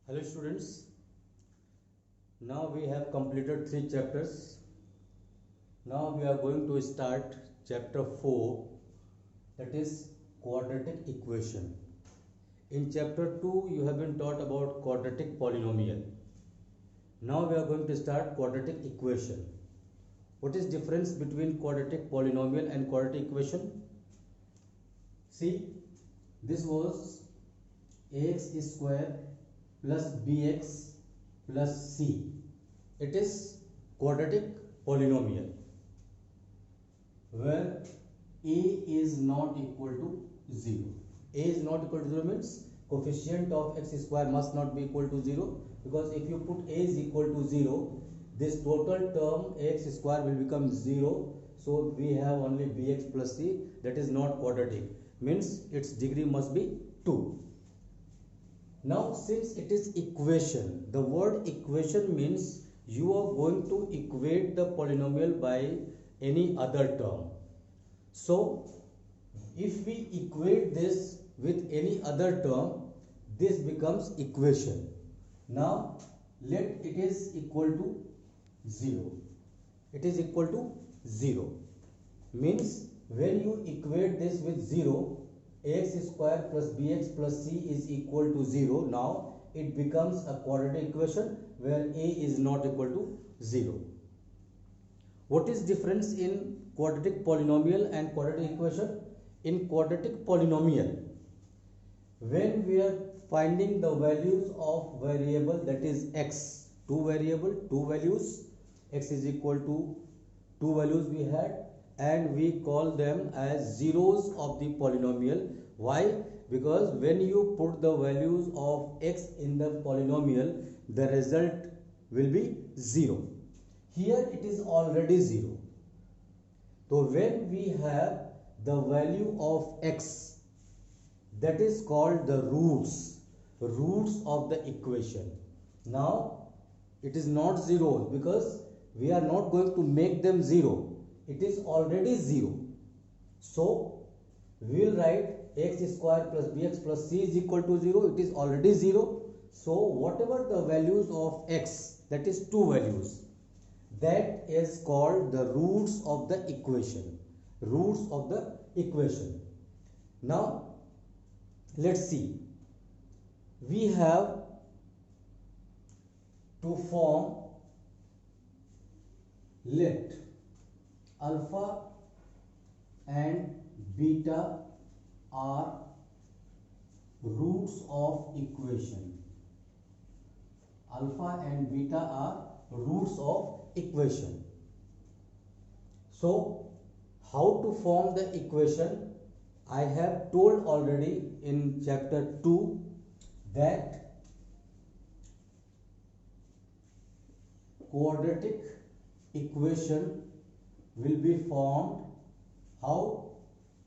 Hello students, now we have completed 3 chapters. Now we are going to start chapter 4, that is quadratic equation. In chapter 2 you have been taught about quadratic polynomial. Now we are going to start quadratic equation. What is difference between quadratic polynomial and quadratic equation? See, this was ax square plus bx plus c. It is quadratic polynomial where a is not equal to 0. A is not equal to 0 means coefficient of x square must not be equal to 0, because if you put a is equal to 0, this total term ax square will become 0. So we have only bx plus c, that is not quadratic, means its degree must be 2. Now since it is equation, the word equation means you are going to equate the polynomial by any other term. So if we equate this with any other term, this becomes equation. Now let it is equal to 0. It is equal to 0 means when you equate this with 0, ax square plus bx plus c is equal to 0. Now it becomes a quadratic equation where a is not equal to 0. What is difference in quadratic polynomial and quadratic equation? In quadratic polynomial, when we are finding the values of variable, that is x, two values, x is equal to 2 values we had, and we call them as zeros of the polynomial. Why? Because when you put the values of x in the polynomial, the result will be 0. Here it is already 0. So when we have the value of x, that is called the roots of the equation. Now it is not 0 because we are not going to make them 0. It is already 0. So we will write x square plus bx plus c is equal to 0. It is already 0. So whatever the values of x, that is 2 values, that is called the roots of the equation. Now let's see. We have to form, let alpha and beta are roots of equation. Alpha and beta are roots of equation. So how to form the equation? I have told already in chapter 2 that quadratic equation will be formed how?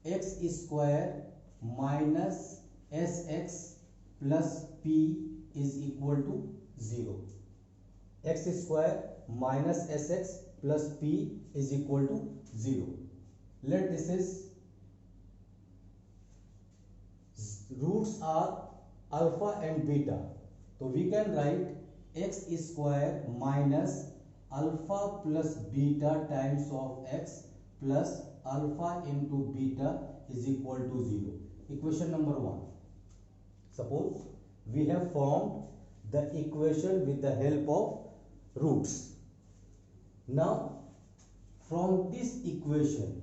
X square minus sx plus p is equal to 0. X square minus sx plus p is equal to 0. Let this is roots are alpha and beta. So we can write x square minus alpha plus beta times of x plus alpha into beta is equal to 0. Equation number 1. Suppose we have formed the equation with the help of roots. Now from this equation,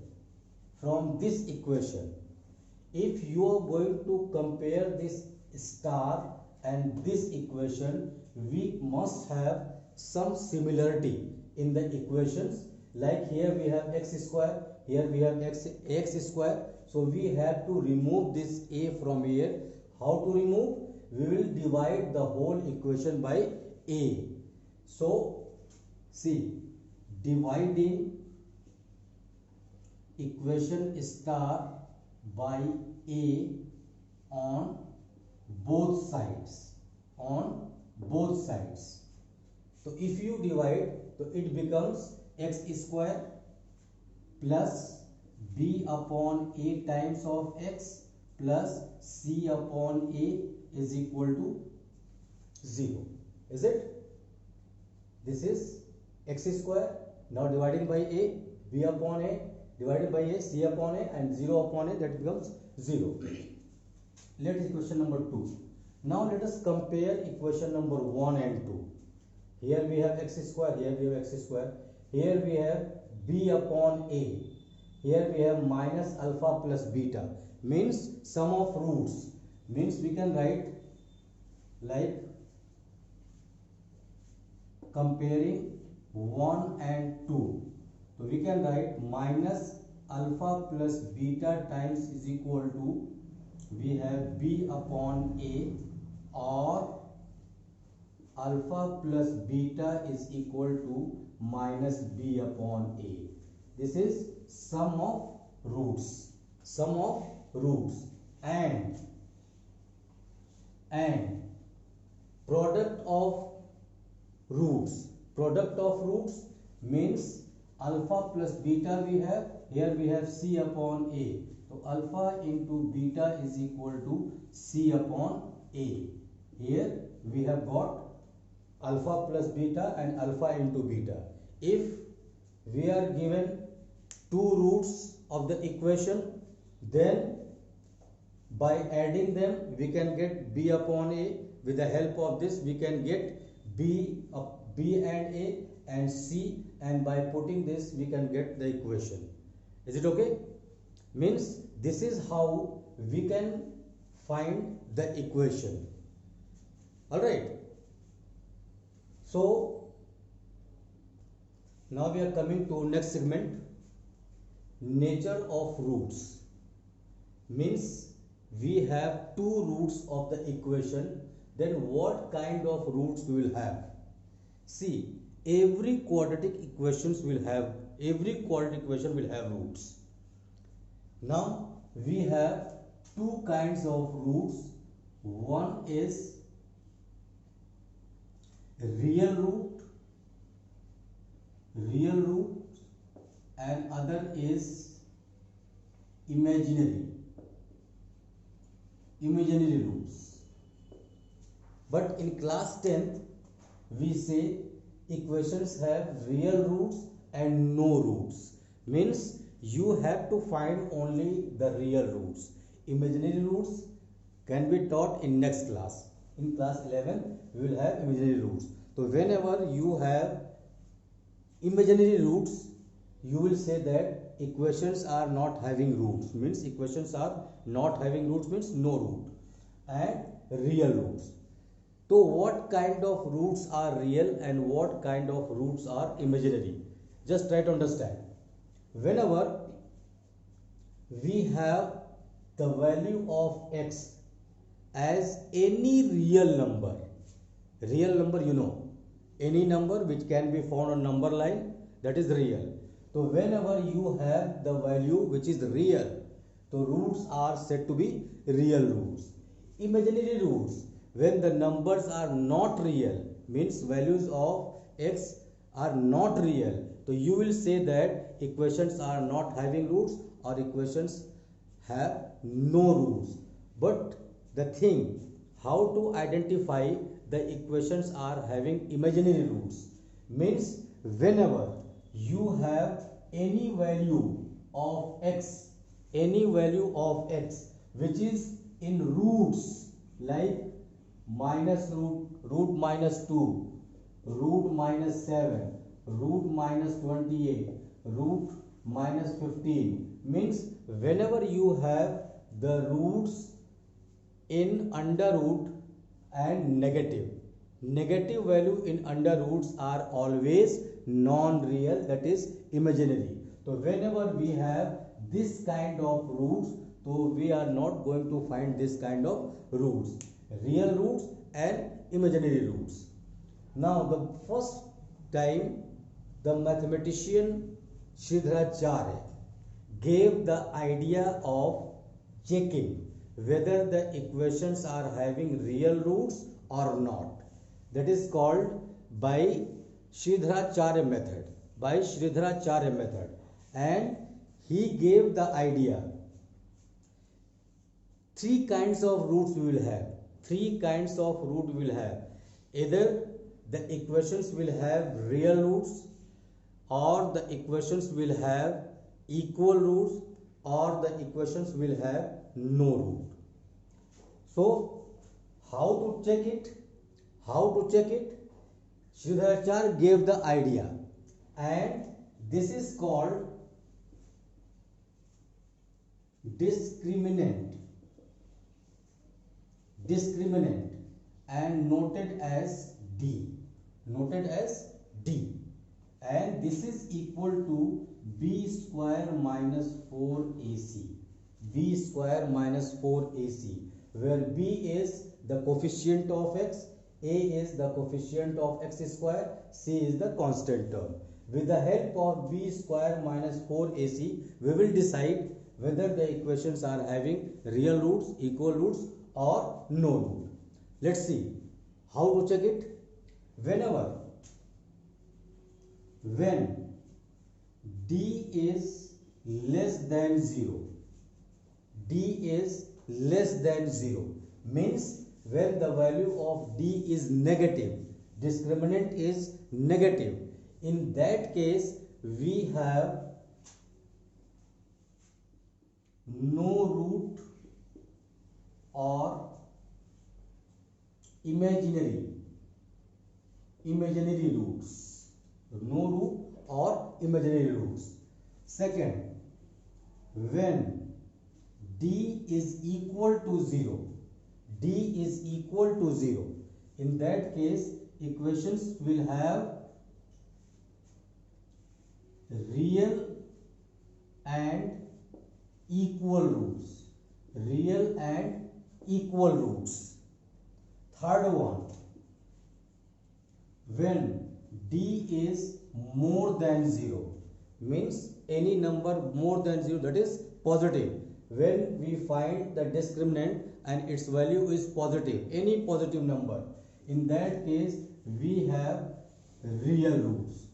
if you are going to compare this star and this equation, we must have some similarity in the equations. Like here we have x square, here we have x square. So we have to remove this a from here. How to remove? We will divide the whole equation by a. So see, dividing equation star by a on both sides. So if you divide, so it becomes x square plus b upon a times of x plus c upon a is equal to 0. Is it? This is x square. Now dividing by a, b upon a, divided by a, c upon a, and 0 upon a, that becomes 0. Let us equation number 2. Now let us compare equation number 1 and 2. Here we have x square, here we have x square. Here we have b upon a. Here we have minus alpha plus beta. Means sum of roots. Means we can write like comparing 1 and 2. So we can write minus alpha plus beta times is equal to, we have b upon a, or alpha plus beta is equal to minus b upon a. This is sum of roots. Sum of roots. And product of roots. Product of roots means alpha plus beta we have. Here we have c upon a. So alpha into beta is equal to c upon a. Here we have got alpha plus beta and alpha into beta. If we are given two roots of the equation, then by adding them we can get b upon a. With the help of this we can get b and a and c, and by putting this we can get the equation. Is it okay? Means this is how we can find the equation. Alright. So now we are coming to next segment. Nature of roots. Means we have two roots of the equation, then what kind of roots we will have? See, every quadratic equation will have roots. Now we have two kinds of roots. One is real root, and other is imaginary roots. But in class 10th we say equations have real roots and no roots. Means you have to find only the real roots. Imaginary roots can be taught in next class. In class 11 we will have imaginary roots. So whenever you have imaginary roots, you will say that equations are not having roots. Means equations are not having roots means no root. And real roots. So what kind of roots are real and what kind of roots are imaginary? Just try to understand. Whenever we have the value of x as any real number you know, any number which can be found on number line, that is real. So whenever you have the value which is real, so roots are said to be real roots. Imaginary roots, when the numbers are not real, means values of x are not real, so you will say that equations are not having roots or equations have no roots. But the thing, how to identify the equations are having imaginary roots, means whenever you have any value of x which is in roots, like minus root minus 2, root minus 7, root minus 28, root minus 15, means whenever you have the roots in under root and negative value in under roots are always non-real, that is imaginary. So whenever we have this kind of roots, so we are not going to find this kind of roots, real roots and imaginary roots. Now the first time the mathematician Sridharacharya gave the idea of checking whether the equations are having real roots or not. That is called by Sridharacharya method. And he gave the idea. Three kinds of roots we will have. either the equations will have real roots or the equations will have equal roots or the equations will have no root. So how to check it? Sridharacharya gave the idea, and this is called discriminant and noted as D, and this is equal to b square minus 4ac, where b is the coefficient of x, a is the coefficient of x square, c is the constant term. With the help of b square minus 4ac, we will decide whether the equations are having real roots, equal roots or no root. Let's see how to check it. When d is less than 0, means when the value of d is negative, discriminant is negative, in that case we have no root or imaginary roots. No root or imaginary roots. Second, when d is equal to 0, in that case equations will have real and equal roots. Third one, when d is more than 0, means any number more than 0, that is positive. When we find the discriminant and its value is positive, any positive number, in that case we have real roots.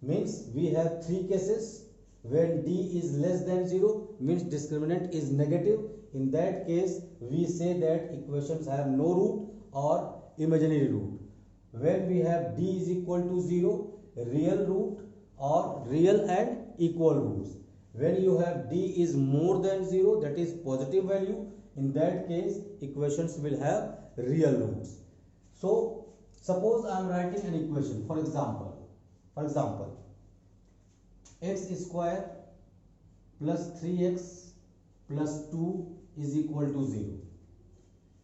Means we have three cases. When d is less than 0, means discriminant is negative. In that case we say that equations have no root or imaginary root. When we have d is equal to 0, real root or real and equal roots. When you have d is more than 0, that is positive value, in that case equations will have real roots. So suppose I am writing an equation. For example, x square plus 3x plus 2 is equal to 0.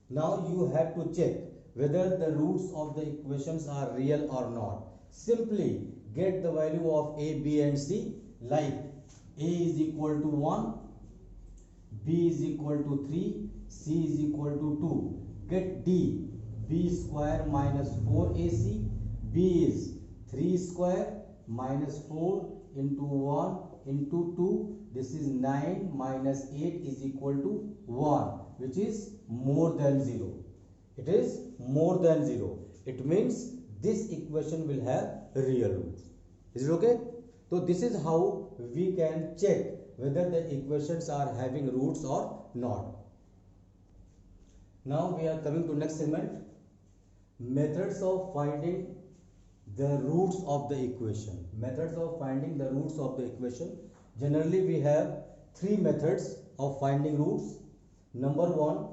Now you have to check whether the roots of the equations are real or not. Simply get the value of a, b and c, like a is equal to 1, b is equal to 3, c is equal to 2. Get d, b square minus 4ac, b is 3 square minus 4 into 1 into 2, this is 9 minus 8 is equal to 1, which is more than 0. It is more than 0. It means this equation will have real roots. Is it okay? So this is how we can check whether the equations are having roots or not. Now we are coming to next segment, methods of finding the roots of the equation. Generally we have three methods of finding roots. Number one,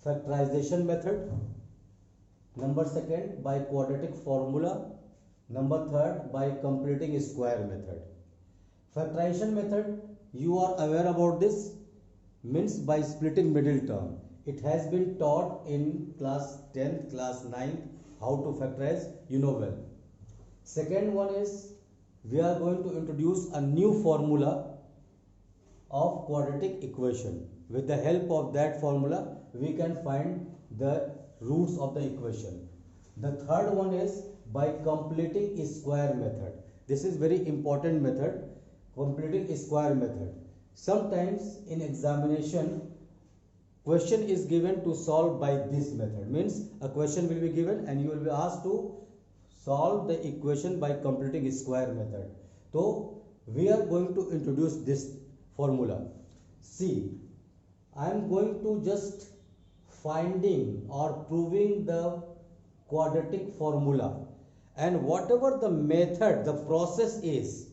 factorization method. Number second, by quadratic formula. Number third, by completing square method. Factorization method, you are aware about this, means by splitting middle term. It has been taught in class 10th, class 9th, how to factorize, you know well. Second one is, we are going to introduce a new formula of quadratic equation. With the help of that formula, we can find the roots of the equation. The third one is by completing square method. This is very important method, completing square method. Sometimes in examination, question is given to solve by this method. Means a question will be given and you will be asked to solve the equation by completing square method. So we are going to introduce this formula. See, I am going to just finding or proving the quadratic formula, and whatever the method, the process is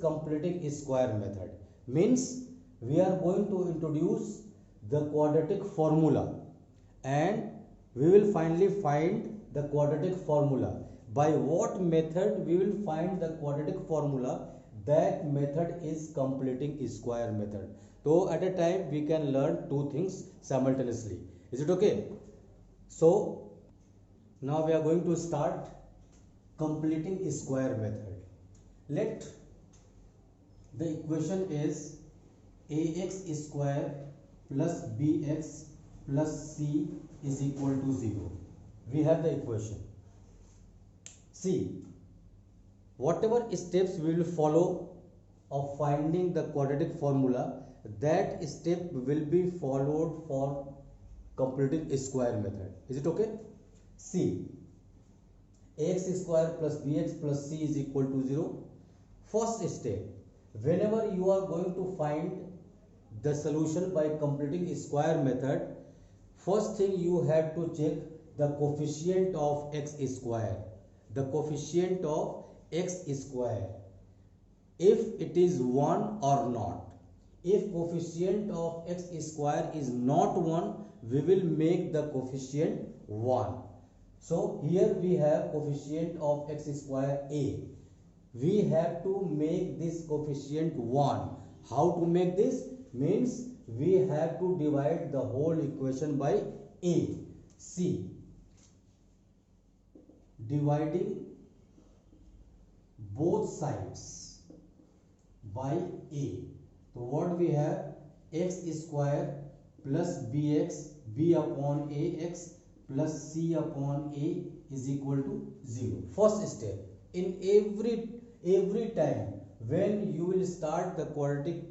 completing square method. Means we are going to introduce the quadratic formula, and we will finally find the quadratic formula. By what method we will find the quadratic formula? That method is completing square method. So at a time we can learn two things simultaneously. Is it okay? So now we are going to start completing square method. Let the equation is ax square plus bx plus c is equal to 0. We have the equation. See, whatever steps we will follow of finding the quadratic formula, that step will be followed for completing square method. Is it okay? See, ax square plus bx plus c is equal to 0. First step, whenever you are going to find the solution by completing square method, first thing you have to check the coefficient of x square. The coefficient of x square, if it is 1 or not. If coefficient of x square is not 1, we will make the coefficient 1. So here we have coefficient of x square a. We have to make this coefficient 1. How to make this? Means we have to divide the whole equation by a. See, dividing both sides by a. So what we have? X square plus bx, b upon ax plus c upon a is equal to 0. First step, in every time when you will start the quadratic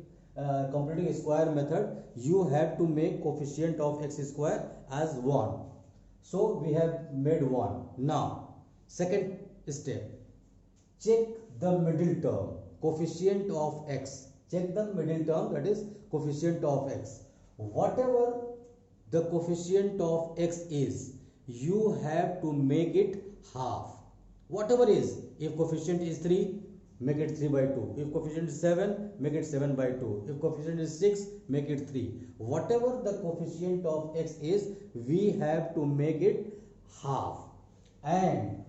completing square method, you have to make coefficient of x square as 1. So we have made 1. Now second step, check the middle term, coefficient of x. Check the middle term, that is coefficient of x. Whatever the coefficient of x is, you have to make it half. Whatever is, if coefficient is 3, make it 3 by 2. If coefficient is 7, make it 7 by 2. If coefficient is 6, make it 3. Whatever the coefficient of x is, we have to make it half. And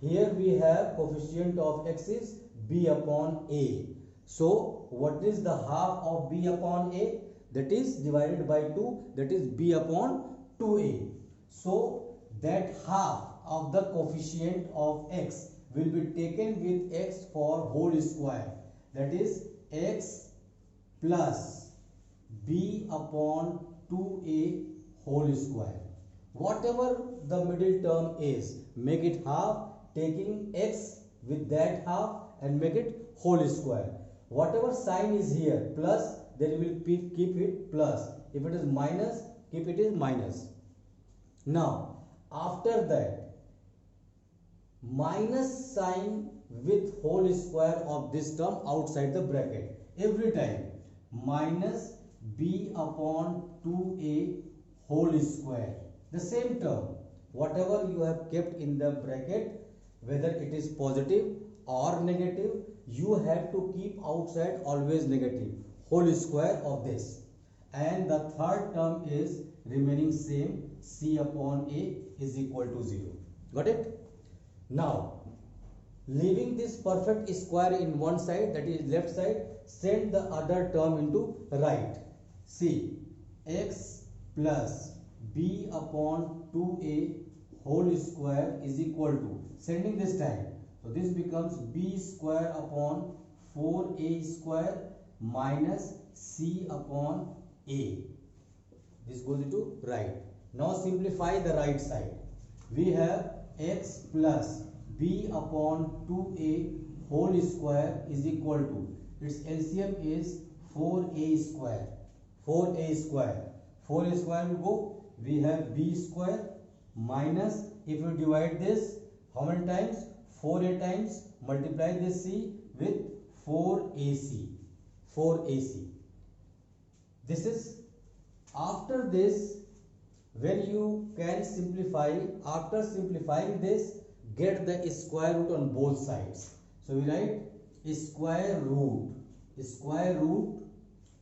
here we have coefficient of x is b upon a. So what is the half of b upon a? That is divided by 2, that is b upon 2a. So that half of the coefficient of x will be taken with x for whole square. That is x plus b upon 2a whole square. Whatever the middle term is, make it half, taking x with that half and make it whole square. Whatever sign is here, plus, then we will keep it plus. If it is minus, keep it as minus. Now, after that, minus sign with whole square of this term outside the bracket. Every time, minus b upon 2a whole square. The same term, whatever you have kept in the bracket, whether it is positive or negative, you have to keep outside always negative, whole square of this. And the third term is remaining same, c upon a is equal to 0. Got it? Now, leaving this perfect square in one side, that is left side, send the other term into right. See, x plus b upon 2a whole square is equal to, sending this time, so this becomes b square upon 4a square minus c upon a. This goes into right. Now simplify the right side. We have x plus b upon 2a whole square is equal to, its LCM is 4a square. 4a square. 4a square will go, we have b square minus, if you divide this, how many times? 4a times, multiply this c with 4ac. 4ac. This is After this, when you can simplify, after simplifying this, get the square root on both sides. So we write square root.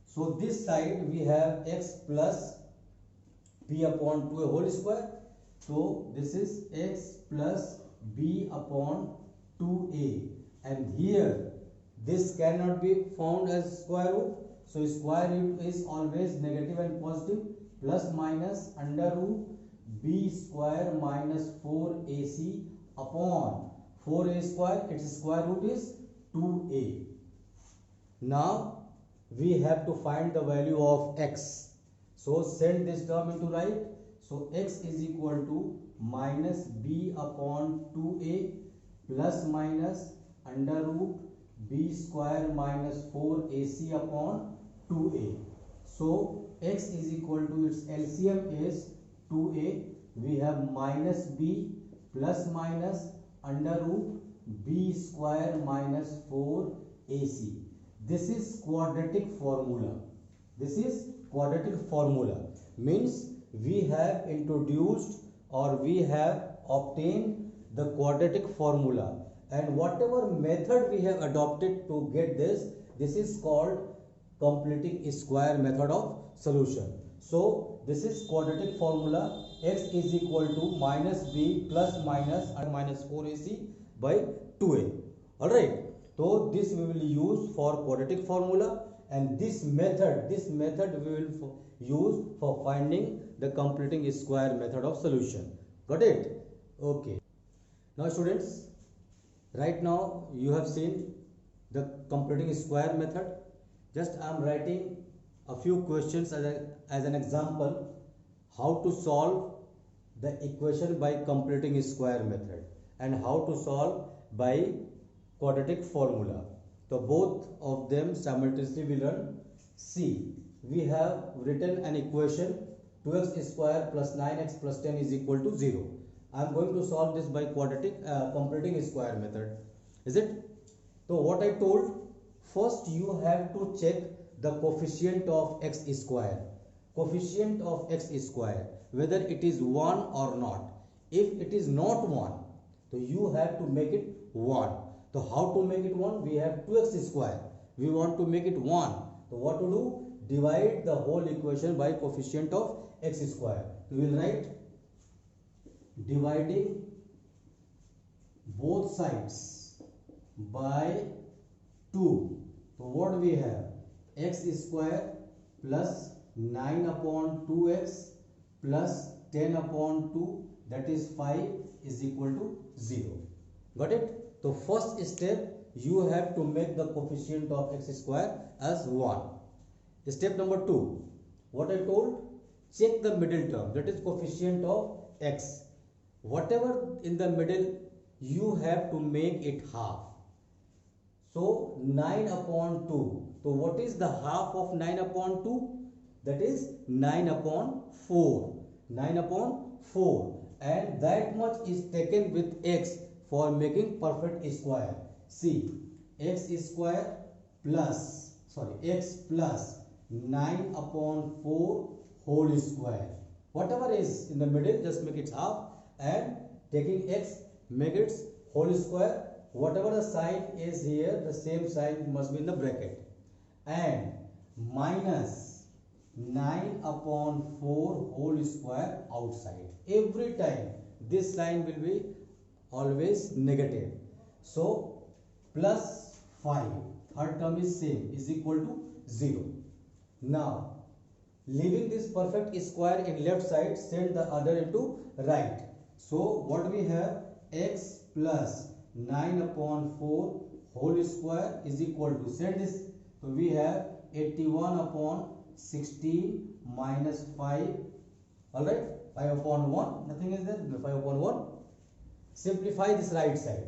So this side we have x plus b upon 2a whole square. So this is x plus b upon 2a, and here this cannot be found as square root. So square root is always negative and positive. Plus minus under root b square minus 4ac upon 4a square, its square root is 2a. Now we have to find the value of x. So send this term into right. So x is equal to minus b upon 2a plus minus under root b square minus 4ac upon 2a. So x is equal to, its LCM is 2a. We have minus b plus minus under root b square minus 4ac. This is quadratic formula. This is quadratic formula. Means we have introduced or we have obtained the quadratic formula, and whatever method we have adopted to get this, this is called completing square method of solution. So this is quadratic formula. X is equal to minus b plus minus and minus 4ac by 2a. Alright, so this we will use for quadratic formula, and this method we will use for finding the completing square method of solution. Got it? Okay. Now students, right now you have seen the completing square method. Just I am writing a few questions as an example how to solve the equation by completing square method and how to solve by quadratic formula. So both of them simultaneously we learn. See, we have written an equation 2x square plus 9x plus 10 is equal to 0. I am going to solve this by quadratic completing square method. Is it? So what I told, first you have to check the coefficient of x square. Coefficient of x square, whether it is 1 or not. If it is not 1, so you have to make it 1. So how to make it 1? We have 2x square. We want to make it 1. So what to do? Divide the whole equation by coefficient of x square. We will write dividing both sides by 2. So what we have? X square plus 9 upon 2x plus 10 upon 2, that is 5, is equal to 0. Got it? So first step, you have to make the coefficient of x square as 1. Step number 2, what I told, check the middle term, that is coefficient of x. Whatever in the middle, you have to make it half. So 9 upon 2. So what is the half of 9 upon 2? That is 9 upon 4. 9 upon 4. And that much is taken with x for making perfect square. See, x plus 9 upon 4 whole square. Whatever is in the middle, just make it half, and taking x, make it whole square. Whatever the sign is here, the same sign must be in the bracket. And minus 9 upon 4 whole square outside. Every time this sign will be always negative. So plus 5, third term is same, is equal to 0. Now leaving this perfect square in left side, send the other into right. So what we have, x plus 9 upon 4 whole square is equal to, send this. So we have 81 upon 16 minus 5. Alright, 5 upon 1, nothing is there, 5 upon 1. Simplify this right side.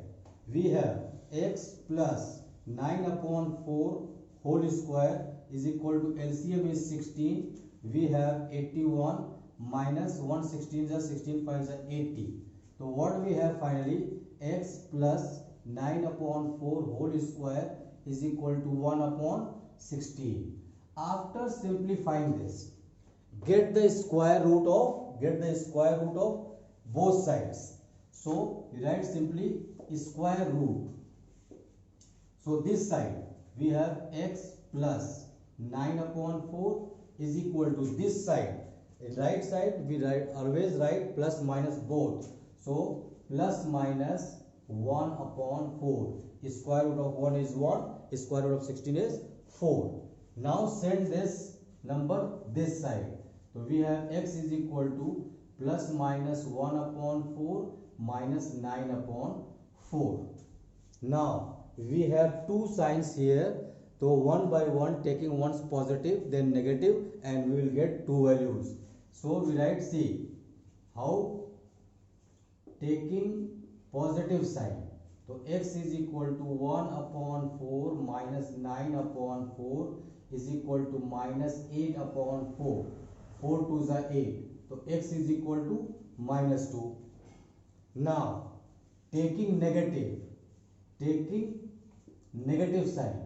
We have x plus 9 upon 4 whole square is equal to, LCM is 16. We have 81 minus 116 is 16, 5 is 80. So what we have finally, x plus 9 upon 4 whole square is equal to 1 upon 16. After simplifying this, get the square root of both sides. So we write simply square root. So this side we have x plus 9 upon 4 is equal to this side. In right side we always write plus minus both. So plus minus 1 upon 4. Square root of 1 is 1. Square root of 16 is 4. Now send this number this side. So we have x is equal to plus minus 1 upon 4 minus 9 upon 4. Now we have two signs here. So one by one, taking once positive then negative, and we will get two values. So we write, see how taking positive sign. So x is equal to 1 upon 4 minus 9 upon 4 is equal to minus 8 upon 4. 4 2s are 8. So x is equal to minus 2. Now taking negative sign.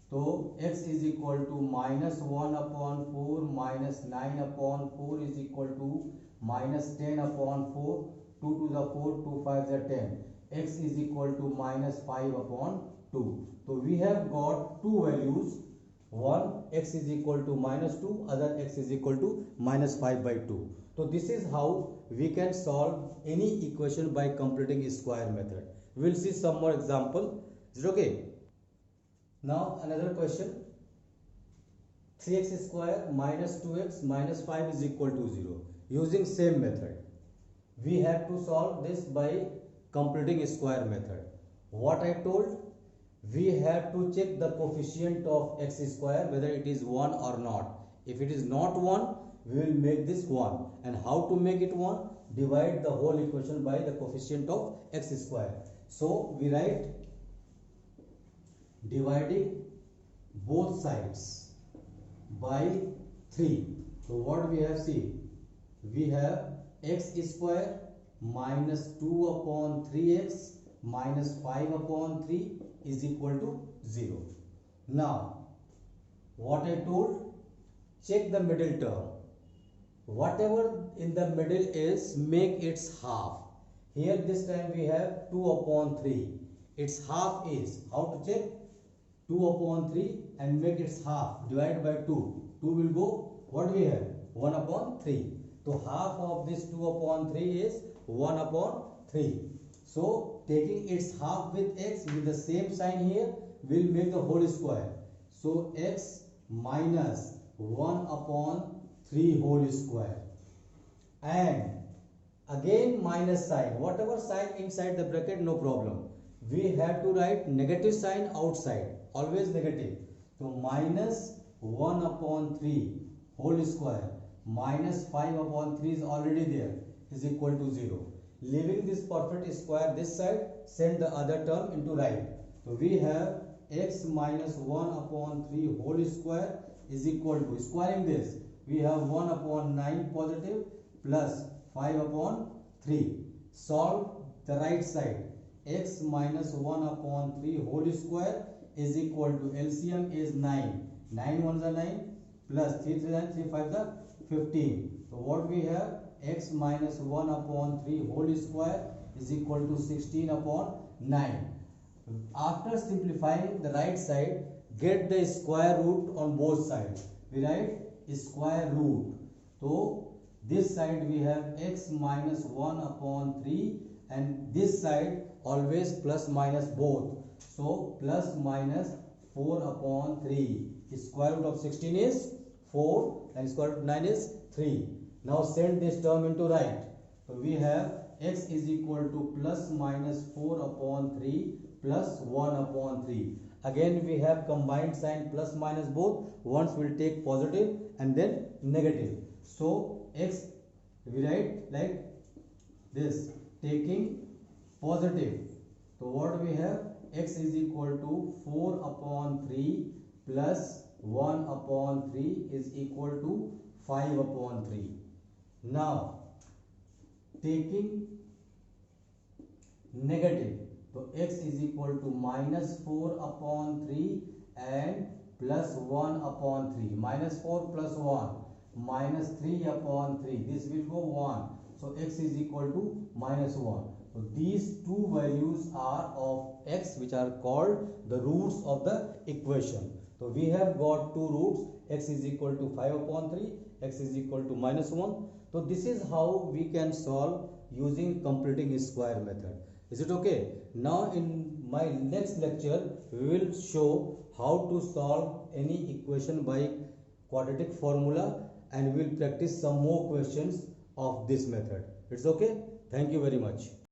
So x is equal to minus 1 upon 4 minus 9 upon 4 is equal to minus 10 upon 4. 2 to the 4, 2 5 are 10. X is equal to minus 5 upon 2. So we have got two values. One x is equal to minus 2, other x is equal to minus 5 by 2. So this is how we can solve any equation by completing square method. We will see some more example. Is it okay? Now another question. 3x square minus 2x minus 5 is equal to 0. Using same method. We have to solve this by completing square method. What I told? We have to check the coefficient of x square whether it is 1 or not. If it is not 1, we will make this 1. And how to make it 1? Divide the whole equation by the coefficient of x square. So we write dividing both sides by 3. So what we have, see, we have x square minus 2 upon 3x minus 5 upon 3 is equal to 0. Now what I told, check the middle term. Whatever in the middle is, make its half. Here this time we have 2 upon 3. Its half is, how to check? 2 upon 3 and make its half, divide by 2. 2 will go, what we have? 1 upon 3. So half of this 2 upon 3 is 1 upon 3. So taking its half with x with the same sign here will make the whole square. So x minus 1 upon 3 whole square. And again minus sign. Whatever sign inside the bracket, no problem. We have to write negative sign outside. Always negative. So minus 1 upon 3 whole square minus 5 upon 3 is already there is equal to 0. Leaving this perfect square this side, send the other term into right. So we have x minus 1 upon 3 whole square is equal to, squaring this, we have 1 upon 9 positive plus 5 upon 3. Solve the right side. X minus 1 upon 3 whole square is equal to, LCM is 9. 9 ones are 9 plus 3 3 9, 3 5 are 15. So what we have, x minus 1 upon 3 whole square is equal to 16 upon 9. After simplifying the right side, get the square root on both sides. We write square root. So this side we have x minus 1 upon 3 and this side always plus minus both. So plus minus 4 upon 3. Square root of 16 is 4 and square root of 9 is 3. Now send this term into right. So we have x is equal to plus minus 4 upon 3 plus 1 upon 3. Again we have combined sign plus minus both. Once we'll take positive and then negative. So x we write like this, taking positive. So what we have, x is equal to 4 upon 3 plus 1 upon 3 is equal to 5 upon 3. Now taking negative, so x is equal to minus 4 upon 3 and plus 1 upon 3. Minus 4 plus 1. minus 3 upon 3. This will go 1. So x is equal to minus 1. So these two values are of x, which are called the roots of the equation. So we have got two roots, x is equal to 5 upon 3, x is equal to minus 1. So this is how we can solve using completing square method. Is it okay? Now in my next lecture we will show how to solve any equation by quadratic formula, and we will practice some more questions of this method. It's okay? Thank you very much.